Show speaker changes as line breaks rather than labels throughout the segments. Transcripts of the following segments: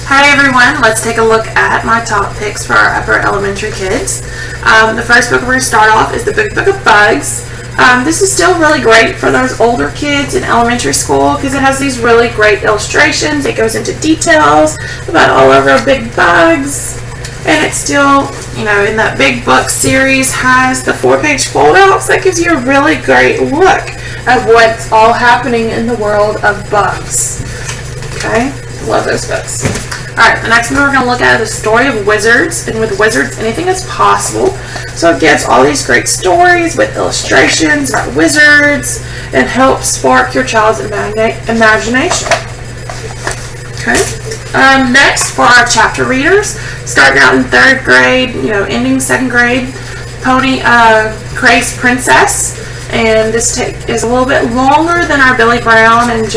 Hi everyone, let's take a look at my top picks for our upper elementary kids. The first book we're going to start off is the Big Book of Bugs. This is still really great for those older kids in elementary school because it has these really great illustrations. It goes into details about all of our big bugs. And it's still, in that Big Book series has the 4-page fold-outs that gives you a really great look at what's all happening in the world of bugs. Okay? Love those books. Alright, the next one we're going to look at is the story of wizards, and with wizards, anything is possible. So it gives all these great stories with illustrations about wizards and helps spark your child's imagination. Okay. Next, for our chapter readers, starting out in 3rd grade, ending 2nd grade, Pony Craze Princess, and this is a little bit longer than our Billy Brown and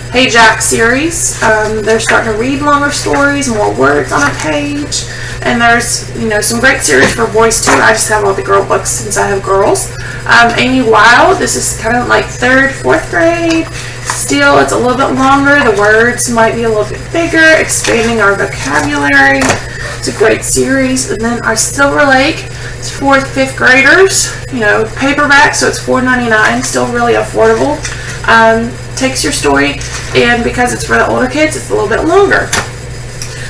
Hey Jack series. They're starting to read longer stories, more words on a page, and there's some great series for boys too. I just have all the girl books since I have girls. Amy Wild, this is kind of like 3rd, 4th grade. Still, it's a little bit longer. The words might be a little bit bigger, expanding our vocabulary. It's a great series. And then our Silver Lake, it's 4th, 5th graders. Paperback, so it's $4.99, still really affordable. Takes your story, and because it's for the older kids, it's a little bit longer.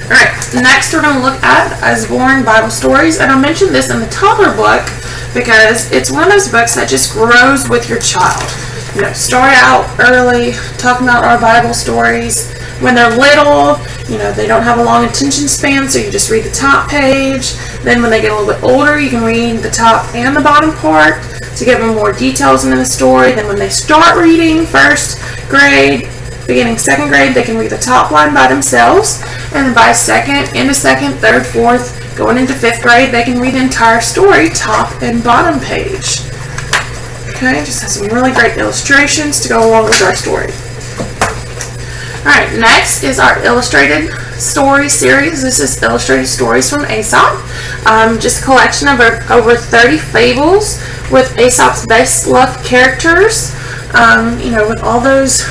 Alright, next we're going to look at Osborne Bible Stories, and I mentioned this in the toddler book because it's one of those books that just grows with your child. Start out early, talking about our Bible stories. When they're little, they don't have a long attention span, so you just read the top page. Then when they get a little bit older, you can read the top and the bottom part to give them more details into the story. Then when they start reading 1st grade, beginning 2nd grade, they can read the top line by themselves. And then by 2nd, into 2nd, 3rd, 4th, going into 5th grade, they can read the entire story, top and bottom page. Okay, just has some really great illustrations to go along with our story. Alright, next is our illustrated story series. This is illustrated stories from Aesop. Just a collection of over 30 fables with Aesop's best loved characters. With all those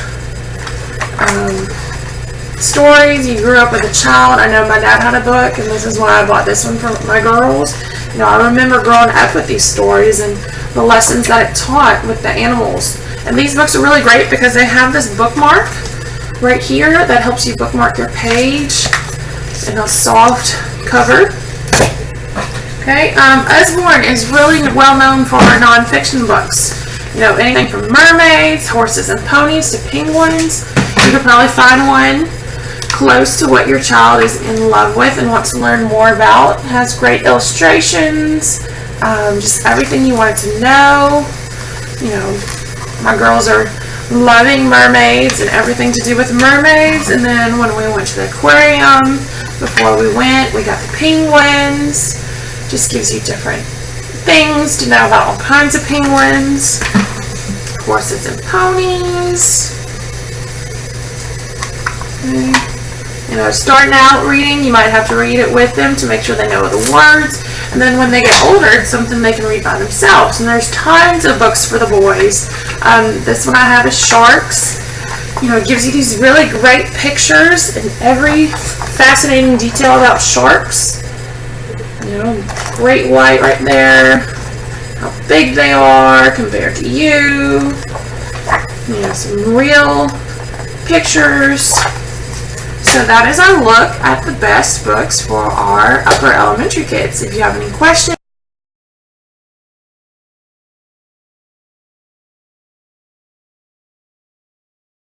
stories. You grew up with a child. I know my dad had a book, and this is why I bought this one for my girls. I remember growing up with these stories and the lessons that it taught with the animals. And these books are really great because they have this bookmark right here that helps you bookmark your page in a soft cover. Okay, Osborne is really well known for our nonfiction books. Anything from mermaids, horses and ponies, to penguins. You could probably find one close to what your child is in love with and wants to learn more about. It has great illustrations, just everything you wanted to know. My girls are loving mermaids and everything to do with mermaids. And then when we went to the aquarium, before we went, we got the penguins. Just gives you different things to know about all kinds of penguins, horses and ponies. Okay. Starting out reading, you might have to read it with them to make sure they know the words. And then when they get older, it's something they can read by themselves. And there's tons of books for the boys. This one I have is Sharks. It gives you these really great pictures and every fascinating detail about sharks. Great white right there. How big they are compared to you. Some real pictures. So that is our look at the best books for our upper elementary kids. If you have any questions,